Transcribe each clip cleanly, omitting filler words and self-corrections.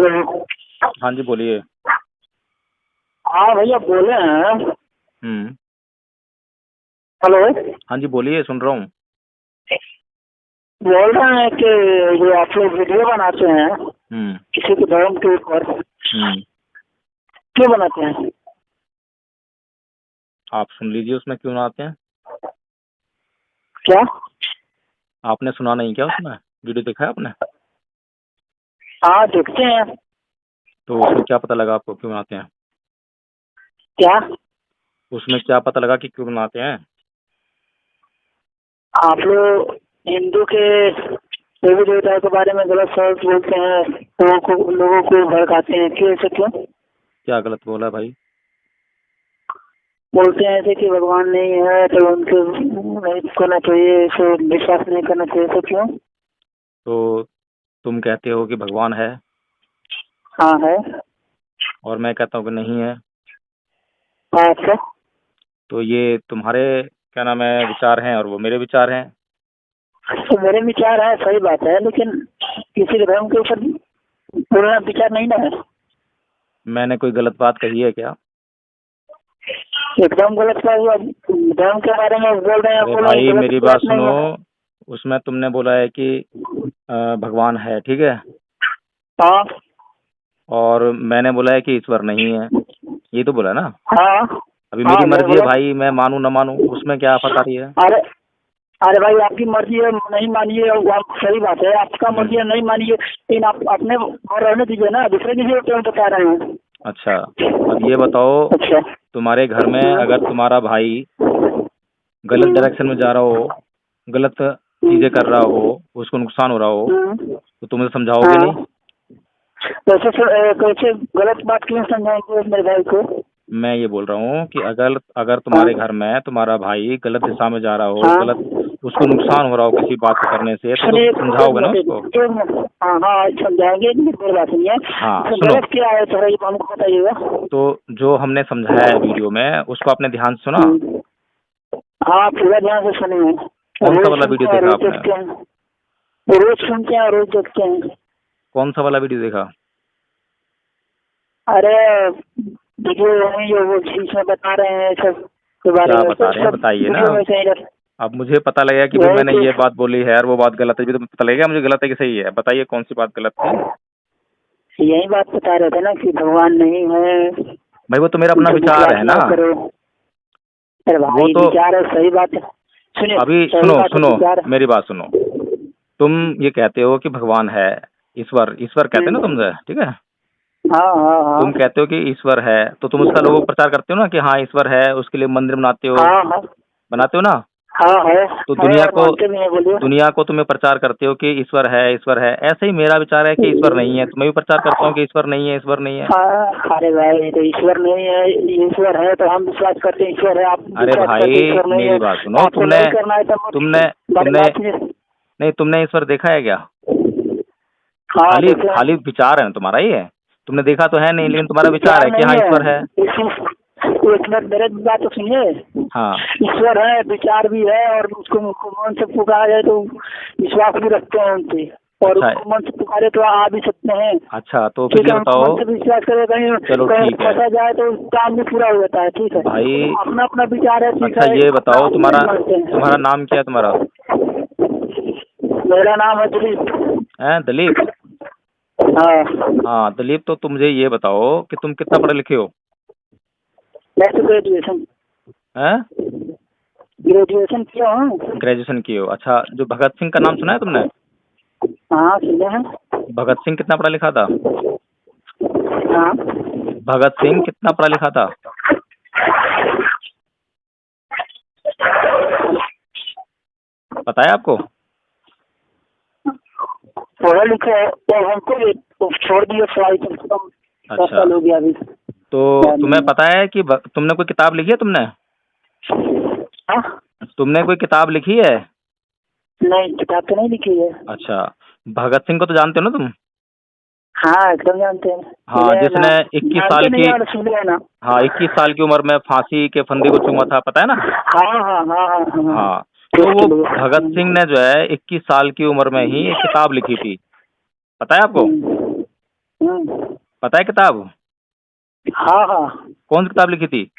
Hello. हाँ जी, बोलिए। हाँ भैया बोले हैं। हम्म। हेलो। हाँ जी, बोलिए, सुन रहा हूँ। बोल रहे हैं कि जो आप लोग वीडियो बनाते हैं हम्म। किसी के धर्म के ऊपर, हम्म। क्यों बनाते हैं? आप सुन लीजिए, उसमें क्यों ना आते हैं। क्या? आपने सुना नहीं क्या? उसमें वीडियो देखा है आपने? हाँ देखते हैं। तो उसमें क्या पता लगा आपको क्यों बनाते हैं? क्या? उसमें क्या पता लगा कि क्यों बनाते हैं? आप लोग हिंदू के देवी देवताओं के बारे में गलत शब्द बोलते हैं, लोगों को भड़काते हैं, क्यों ऐसे क्यों? क्या गलत बोला है भाई? बोलते हैं ऐसे कि भगवान नहीं है तो उनके नहीं करना चाहिए, ऐसे विश्वास नहीं करना चाहिए, ऐसे क्यों? तो तुम कहते हो कि भगवान है हाँ है। और मैं कहता हूँ कि नहीं है। अच्छा, तो ये तुम्हारे क्या नाम है विचार हैं और वो मेरे विचार हैं। तो मेरे विचार है, सही बात है, लेकिन किसी के धर्म के ऊपर बोलना विचार नहीं ना है। मैंने कोई गलत बात कही है क्या? एकदम गलत क्या हुआ? धर्म के बारे में बोल रहे हैं, अरे बोलो भाई, गलत मेरी बात बात नहीं सुनो। है। उसमें तुमने बोला है कि भगवान है, ठीक है, हाँ और मैंने बोला है कि ईश्वर नहीं है। ये तो बोला ना। हाँ अभी हाँ, मेरी मर्जी है बोलो। भाई, मैं मानूं ना मानूं, उसमें क्या आफत आ रही है? अरे अरे भाई, आपकी मर्जी है, नहीं मानिए, और आप सही बात है, आपका मर्जी है, नहीं मानिए, लेकिन आप अपने और रहने दीजिए ना, दूसरे किसी को क्यों बता रहे हैं? अच्छा, अब ये बताओ, अच्छा। तुम्हारे घर में अगर तुम्हारा भाई गलत डायरेक्शन में जा रहा हो, गलत चीजें कर रहा हो, उसको नुकसान हो रहा हो, तो तुम उसे समझाओगे नहीं? हाँ, कैसे गलत बात क्यों समझाएंगे मेरे भाई को? मैं ये बोल रहा हूँ कि अगर अगर हाँ तुम्हारे घर में तुम्हारा भाई गलत दिशा में जा रहा हो, हाँ, गलत उसको नुकसान हो रहा हो किसी बात को करने से, तो सुनिए, समझाओगे ना उसको? हाँ हाँ समझाएंगे, मेरी बात सुनिए। हाँ, इसमें सुनो। गलत क्या है थोड़ा ये हमको बताइएगा। तो जो हमने समझाया है वीडियो में, उसको आपने ध्यान से सुना? हाँ पूरा ध्यान से सुनिए। कौन सा रोज वाला वीडियो सुनते हैं, देखा रोज आपने? देखते हैं, रोज सुनते हैं, रोज देखते हैं। कौन सा वाला वीडियो देखा? अरे देखिए, वही जो वो इसमें बता रहे हैं सब के बारे क्या में, बता तो रहे हैं, सब बताइए ना। वीडियो में से अब मुझे पता लगेगा कि भाई वही मैंने तो। ये बात बोली है और वो बात गलत है, भी तो पता लगेगा मुझे गलत है कि सही है। बताइए कौन सी बात गलत थी। यही बात बता रहे थे ना कि भगवान नहीं है, भाई वो तो मेरा अपना तो विचार है विश्वास ना। ना करो। अरे वो भाई तो विचार है, सही बात है। सुनिए, अभी सही सुनो बात है, सुनो, विचार। मेरी बात सुनो। तुम ये कहते हो कि भगवान है, ईश्वर ईश्वर कहते हो ना तुमसे, ठीक है। हाँ हाँ तुम हाँ कहते हो कि ईश्वर है, तो तुम उसका लोगों को प्रचार करते हो ना कि हाँ ईश्वर है, उसके लिए मंदिर बनाते हो, हाँ हाँ बनाते हो ना। हाँ तो है, मानते भी हैं, बोलिए। दुनिया को तुम्हें प्रचार करते हो कि ईश्वर है, ईश्वर है। ऐसे ही मेरा विचार है कि ईश्वर नहीं है, तो मैं भी प्रचार करता हूँ कि ईश्वर नहीं है, ईश्वर नहीं है। हाँ, अरे भाई तो ईश्वर नहीं है, ईश्वर है तो हम विश्वास करते हैं ईश्वर है, आप अरे विश्वास करते हैं भाई, ईश्वर नहीं है। मेरी बात सुनो। आपको तुमने नहीं करना है तो तुमने हमारी तुमने बात सुनिए। नहीं, तुमने ईश्वर देखा है क्या? हाँ खाली देखे खाली हैं। विचार है ना तुम्हारा ये। तुमने देखा तो है नहीं, लेकिन तुम्हारा विचार प्यार है कि नहीं हाँ है, ईश्वर है। एक मिनट मेरे बात तो सुनिए। हाँ। ईश्वर है, विचार भी है, और उसको मन से पुकारा जाए तो विश्वास भी रखते हैं उन पे, और अच्छा। उसको मन से पुकारे तो आ भी सकते हैं। अच्छा, तो फिर ठीक ये है, उनको बताओ। मन से विश्वास करे, कहीं चलो कहीं ठीक है फंसा जाए तो काम भी पूरा हो जाता है। ठीक है, भाई। अपना अपना विचार है, ठीक अच्छा है, ये अपना बताओ, अपना तुम्हारा मानते तुम्हारा हैं। नाम क्या है तुम्हारा? मेरा नाम है दिलीप। है दलीप? हाँ, हाँ दलीप, तो तुम मुझे ये बताओ कि तुम कितना पढ़े लिखे हो? मैं तो ग्रेजुएशन हैं? ग्रेजुएशन किया हूँ। ग्रेजुएशन किए हो? अच्छा, जो भगत सिंह का नाम सुना है तुमने? हाँ सुने हैं। भगत सिंह कितना पढ़ा लिखा था? हाँ भगत सिंह कितना पढ़ा लिखा था? पता है आपको? पढ़ा लिखा है, और हमको भी छोड़ दिया पढ़ाई, कम से कम 10 अच्छा, साल हो गया अभी। तो याद तुम्हें नहीं पता है कि तुमने कोई किताब लिखी है तुमने? है। हाँ, तुमने कोई किताब लिखी है? नहीं किताब तो नहीं लिखी है। अच्छा, भगत सिंह को तो जानते हो ना तुम? हाँ एकदम जानते हैं, हाँ, सुने हैं जिसने नाम। 21 जानते साल नहीं की यार, सुने हैं ना। हाँ 21 साल की उम्र में फांसी के फंदे को चूमा था, पता है ना? हाँ हाँ हाँ हाँ हाँ हाँ। हाँ, तो देश वो के लिए। भगत सिंह ने जो है 21 साल की उम्र में ही एक किताब लिखी थी, पता है आपको? पता है किताब? हाँ हाँ कौन सी किताब लिखी थी?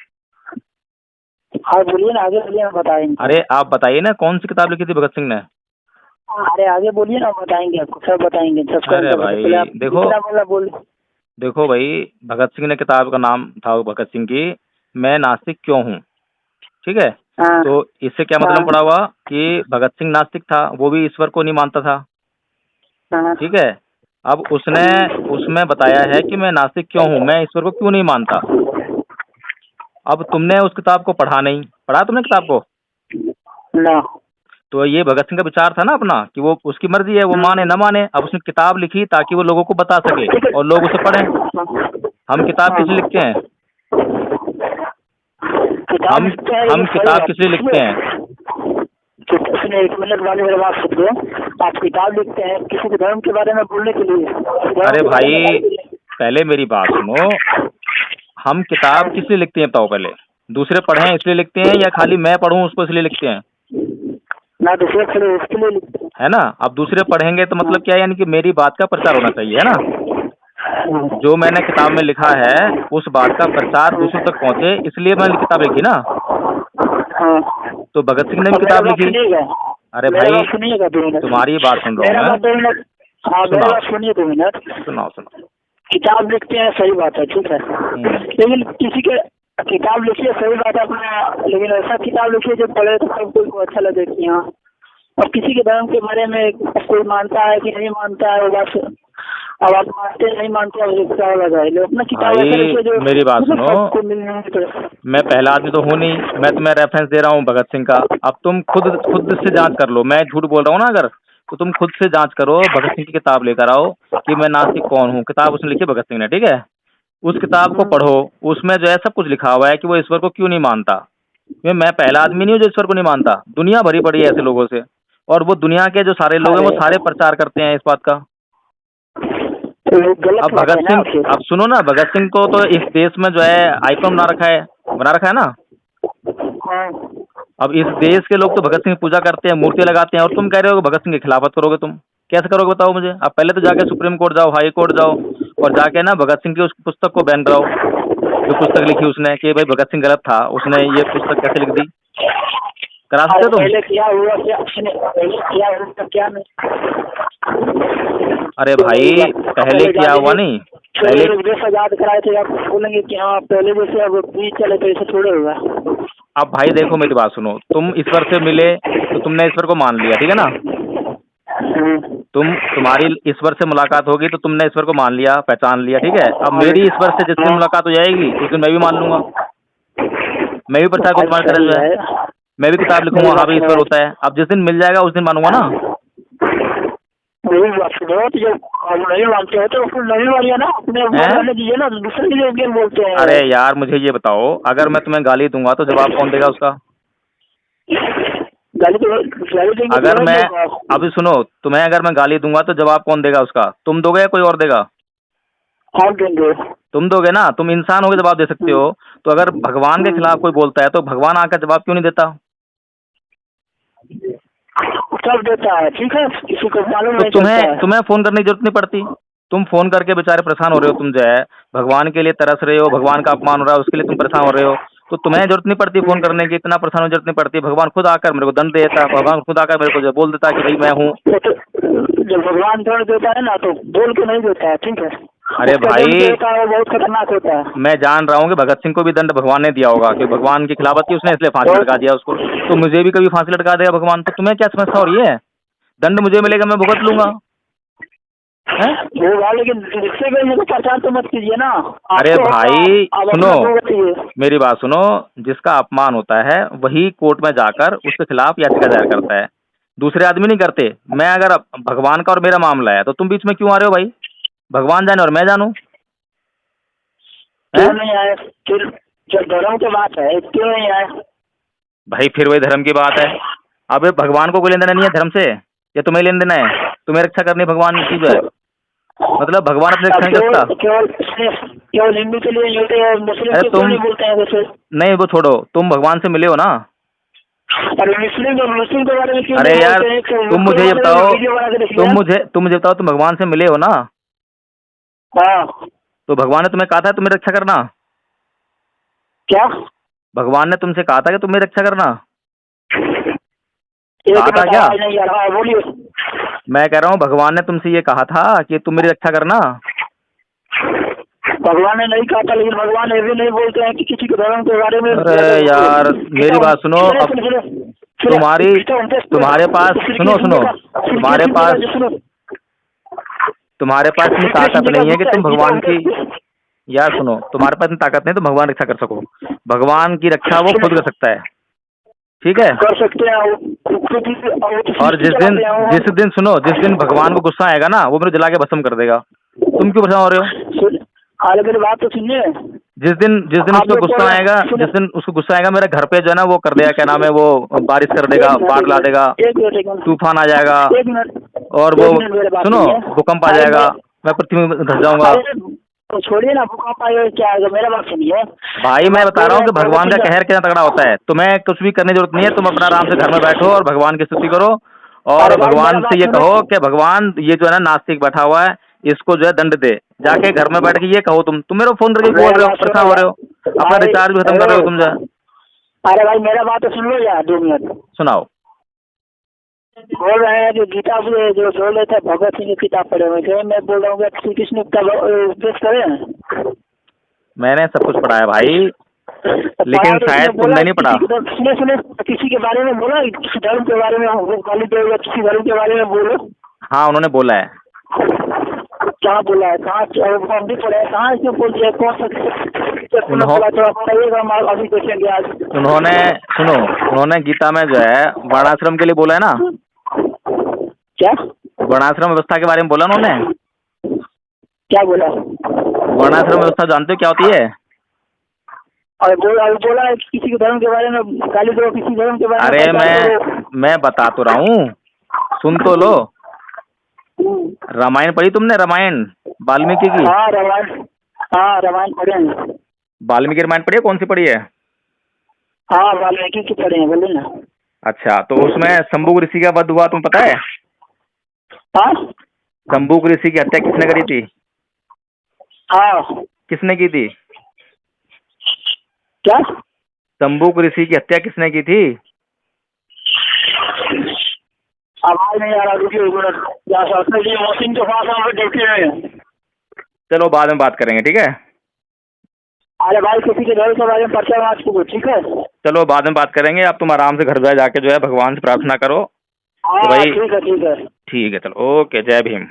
हाँ बोलिए ना, आगे बोलिए ना, बताएंगे। अरे आप बताइए ना, कौन सी किताब लिखी थी भगत सिंह ने? अरे आगे बोलिए ना, बताएंगे आपको, सब बताएंगे, सब्सक्राइब अरे कर भाई पहले आप देखो, जितना बोला बोल। देखो भाई, भगत सिंह ने, किताब का नाम था वो भगत सिंह की मैं नास्तिक क्यों हूँ, ठीक है? हाँ तो इससे क्या मतलब हाँ पड़ा हुआ कि भगत सिंह नास्तिक था, वो भी ईश्वर को नहीं मानता था, हाँ ठीक है? अब उसने उसमें बताया है कि मैं नास्तिक क्यों हूँ, मैं ईश्वर को क्यों नहीं मानता। अब तुमने उस किताब को पढ़ा नहीं, पढ़ा तुमने किताब को? ना। तो ये भगत सिंह का विचार था ना अपना कि वो उसकी मर्जी है, वो माने न माने। अब उसने किताब लिखी ताकि वो लोगों को बता सके और लोग उसे पढ़ें। हम किताब किस लिए लिखते हैं? किताब लिखते हैं, हम लेकिन सही किताब बात किस लिए लिखते हैं? तो उसने 1 मिनट वाली मेरी बात सुन लो। आप किताब लिखते हैं किसी के धर्म के बारे में बोलने के लिए, धर्म अरे के बारे में भाई पहले मेरी बात सुनो, हम किताब किस लिए लिखते हैं बताओ पहले? दूसरे पढ़ें इसलिए लिखते हैं या खाली मैं पढ़ूं उसको इसलिए लिखते हैं? ना दूसरे खड़े उसके लिए लिखते है ना? अब दूसरे पढ़ेंगे तो मतलब क्या है, यानी कि मेरी बात का प्रचार होना चाहिए, है ना? हैं। जो मैंने किताब में लिखा है उस बात का प्रचार दूसरों तक पहुंचे, इसलिए मैंने किताब लिखी ना। हाँ। तो भगत सिंह ने भी और मेरा किताब बात लिखी। सुनिएगा, अरे मेरा भाई बात सुनिएगा 2 मिनट। तुम्हारी बात सुन रहा मेरा हूँ बात मैं। 2 मिनट। हाँ मेरा सुनाओ बात सुनिए 2 मिनट। सुनाओ सुनाओ। किताब लिखते हैं सही बात है, ठीक है, लेकिन किसी के किताब लिखिए सही बात है अपना, लेकिन ऐसा किताब लिखिए जो पढ़े तो सब कोई को अच्छा लगे कि हाँ। और किसी के धर्म के बारे में कोई मानता है कि नहीं मानता है वो बात, अब आप मानते नहीं मानते अब क्या लगा है, अपना किताब ऐसा भाई लिखिए जो मेरी बात सुनो, सबको मिलने तो। मैं पहला आदमी तो हूँ नहीं, मैं तुम्हें रेफरेंस दे रहा हूँ भगत सिंह का। अब तुम खुद से जांच कर लो, मैं झूठ बोल रहा हूँ ना अगर, तो तुम खुद से जांच करो, भगत सिंह की किताब लेकर आओ कि मैं नास्तिक कौन हूँ। किताब उसने लिखी भगत सिंह ने, ठीक है? उस किताब को पढ़ो, उसमें जो है सब कुछ लिखा हुआ है कि वो ईश्वर को क्यों नहीं मानता। मैं पहला आदमी नहीं हूँ जो ईश्वर को नहीं मानता, दुनिया भरी पड़ी है ऐसे लोगों से, और वो दुनिया के जो सारे लोग हैं वो सारे प्रचार करते हैं इस बात का। तो गलत अब बात भगत है ना सिंह, आपसे। अब सुनो ना, भगत सिंह को तो इस देश में जो है आइकॉन बना रखा है ना। हाँ। अब इस देश के लोग तो भगत सिंह की पूजा करते हैं, मूर्ति लगाते हैं, और तुम कह रहे हो कि भगत सिंह की खिलाफत करोगे। तुम कैसे करोगे बताओ मुझे? अब पहले तो जाके सुप्रीम कोर्ट जाओ, हाई कोर्ट जाओ, और जाके ना भगत सिंह की उस पुस्तक को बैन कराओ, जो पुस्तक लिखी उसने कि भाई भगत सिंह गलत था, उसने ये पुस्तक कैसे लिख दी। करा सकते हो तुम? पहले किया हुआ क्या, पहले किया हुआ क्या नहीं। अरे भाई पहले किया हुआ नहीं, पहले। देश आजाद कराए थे, आप बोलेंगे कि हाँ पहले जैसे अब बीच चले तो ऐसे थोड़े होगा। अब भाई देखो मेरी बात सुनो, तुम ईश्वर से मिले तो तुमने ईश्वर को मान लिया, ठीक है ना? तुम्हारी ईश्वर से मुलाकात होगी तो तुमने ईश्वर को मान लिया, पहचान लिया, ठीक है? अब मेरी ईश्वर से जिस दिन मुलाकात हो जाएगी उस दिन मैं भी मान लूंगा, मैं भी प्रचार को तुम्हारी तरह जो है, मैं भी किताब लिखूंगा, हाँ भी ईश्वर होता है। अब जिस दिन मिल जाएगा उस दिन मानूंगा ना। नहीं मानते हो तो फिर नहीं मानिए ना, अपने रहने दीजिए ना, दूसरे के लिए क्यों बोलते हैं? अरे यार मुझे ये बताओ, अगर मैं तुम्हें गाली दूंगा तो जवाब कौन देगा उसका? गाली देंगे अगर तो मैं, अभी सुनो, तुम्हें अगर मैं गाली दूंगा तो जवाब कौन देगा उसका? तुम दोगे या कोई और देगा? हम देंगे। तुम दोगे ना, तुम इंसान होके जवाब दे सकते हो। तो अगर भगवान के खिलाफ कोई बोलता है तो भगवान आकर जवाब क्यों नहीं देता? सब देता है, ठीक है, किसी को मालूम तो नहीं चलता है। तुम्हें फोन करने की जरूरत नहीं पड़ती। तुम फोन करके बेचारे परेशान हो रहे हो, तुम जो है भगवान के लिए तरस रहे हो, भगवान का अपमान हो रहा है उसके लिए तुम परेशान हो रहे हो, तो तुम्हें जरूरत नहीं पड़ती फोन करने की, इतना परेशान होने की जरूरत नहीं पड़ती। भगवान खुद आकर मेरे को दंड देता, भगवान खुद आकर मेरे को जो बोल देता कि भाई मैं हूँ। जब भगवान दंड देता है ना तो बोल के नहीं देता है, ठीक है? अरे भाई वो बहुत खतरनाक होता है। मैं जान रहा हूँ कि भगत सिंह को भी दंड भगवान ने दिया होगा कि भगवान की खिलाफत की उसने, इसलिए फांसी लटका दिया उसको। तो मुझे भी कभी फांसी लटका देगा भगवान, तो तुम्हें क्या समस्या हो रही है? दंड मुझे मिलेगा, मैं भुगत लूंगा। वो लेकिन जिससे भी तो प्रचार तो मत कीजिए ना। अरे भाई सुनो, मेरी बात सुनो, जिसका अपमान होता है वही कोर्ट में जाकर उसके खिलाफ याचिका दायर करता है, दूसरे आदमी नहीं करते। मैं अगर भगवान का और मेरा मामला है तो तुम बीच में क्यों आ रहे हो भाई? भगवान जाने और मैं जानूं? क्यों नहीं आए? फिर जब धर्म की बात है क्यों नहीं आए? भाई फिर वही धर्म की बात है। अब भगवान को कोई लेना देना नहीं है धर्म से, या तुम्हें लेना देना है? तुम्हें रक्षा करनी भगवान की जो है, मतलब भगवान अपनी रक्षा नहीं करता। केवल हिंदू के लिए मुस्लिम के क्यों नहीं बोलते हैं वैसे? नहीं वो छोड़ो, तुम भगवान से मिले हो ना? अरे मुस्लिम के बारे में क्यों? अरे यार तुम मुझे ये बताओ, तुम मुझे बताओ, तुम भगवान से मिले हो ना? हाँ। तो भगवान ने तुम्हें कहा था तुम्हें रक्षा करना? क्या? भगवान ने तुमसे कहा था कि तुम्हें रक्षा करना? एक कहा था मिनट, क्या? आवाज नहीं आ रहा है, बोलिए। मैं कह रहा हूँ भगवान ने तुमसे ये कहा था कि तुम मेरी रक्षा करना? भगवान ने नहीं कहा था, लेकिन भगवान ये भी नहीं बोलते हैं कि किसी के धर्म के बारे में। अरे यार मेरी बात सुनो। अब तुम्हारे पास सुनो तुम्हारे पास इतनी ताकत नहीं है कि तुम भगवान की, यार सुनो, तुम्हारे पास इतनी ताकत नहीं तो भगवान रक्षा कर सको। भगवान की रक्षा वो खुद कर सकता है, ठीक है? कर सकते हैं। और जिस दिन सुनो, जिस दिन भगवान को गुस्सा आएगा ना, वो मेरे जला के भस्म कर देगा। तुम क्यों परेशान हो रहे हो? अरे मेरी बात तो सुनिए। जिस दिन उसको गुस्सा आएगा, जिस दिन उसको गुस्सा आएगा, मेरे घर पे जो है ना वो कर देगा, क्या नाम है, वो बारिश कर देगा, बाढ़ ला देगा, तूफान आ जाएगा, और वो सुनो भूकंप आ जाएगा, मैं पृथ्वी में धस जाऊंगा। तो छोड़िए ना, भूकंप आएगा क्या आएगा, मेरा बात सुनिए भाई। मैं बता रहा हूँ कि भगवान का कहर कितना तगड़ा होता है। तुम्हें कुछ भी करने की जरूरत नहीं है, तुम अपना आराम से घर में बैठो और भगवान की स्तुति करो, और भगवान से ये कहो कि भगवान ये जो है ना नास्तिक बैठा हुआ है, इसको जो है दंड दे। जाके घर में बैठ के ये कहो, तुम मेरे फोन करके बोल रहे हो, परेशान हो रहे हो, अपना रिचार्ज भी खत्म कर रहे हो तुम जो है। अरे भाई मेरा बात तो सुन लो यार, 2 मिनट सुनाओ। बोल रहे हैं जो गीता जो बोल रहे थे भगत सिंह की किताब पढ़े हुए थे, मैं बोल रहा हूँ कि श्री कृष्ण का उपदेश करें। मैंने सब कुछ पढ़ा है भाई, लेकिन शायद तुमने नहीं पढ़ा। सुने किसी के बारे में बोला, किसी धर्म के बारे में गाली दो या किसी धर्म के बारे में बोलो। हाँ उन्होंने बोला है। क्या बोला है? कहाँ हम भी पढ़े, कहाँ इसमें बोल दिया? कौन सा अभी देखेंगे आज। उन्होंने सुनो, उन्होंने गीता में जो है वर्णाश्रम के लिए बोला है ना। क्या? वर्णाश्रम व्यवस्था के बारे में बोला उन्होंने। क्या बोला? वर्णाश्रम व्यवस्था जानते हो क्या होती है? और बोला है किसी के धर्म के बारे में गाली दो, किसी धर्म के बारे में। अरे मैं बता तो रहा हूँ, सुन तो लो। रामायण पढ़ी तुमने? रामायण वाल्मीकि की? हाँ रामायण पढ़े हैं। वाल्मीकि रामायण पढ़ी है? कौन सी पढ़ी है? हाँ वाल्मीकि की पढ़े हैं, बोले ना। अच्छा, तो उसमें शंभू ऋषि का वध हुआ, तुम पता है? हाँ। शंभू ऋषि की हत्या किसने करी थी? हाँ। किसने की थी? क्या? शंभू ऋषि की हत्या किसने की थी? आवाज नहीं आ रहा, रुकिए मशीन के पास हम देखे हैं। चलो बाद में बात करेंगे, ठीक है? अरे भाई किसी के घर के बारे में पर्चा आज को, ठीक है? चलो बाद में बात करेंगे, अब तुम आराम से घर जाके जो है भगवान से प्रार्थना करो। हाँ भाई ठीक है। ठीक है, चलो ओके, जय भीम।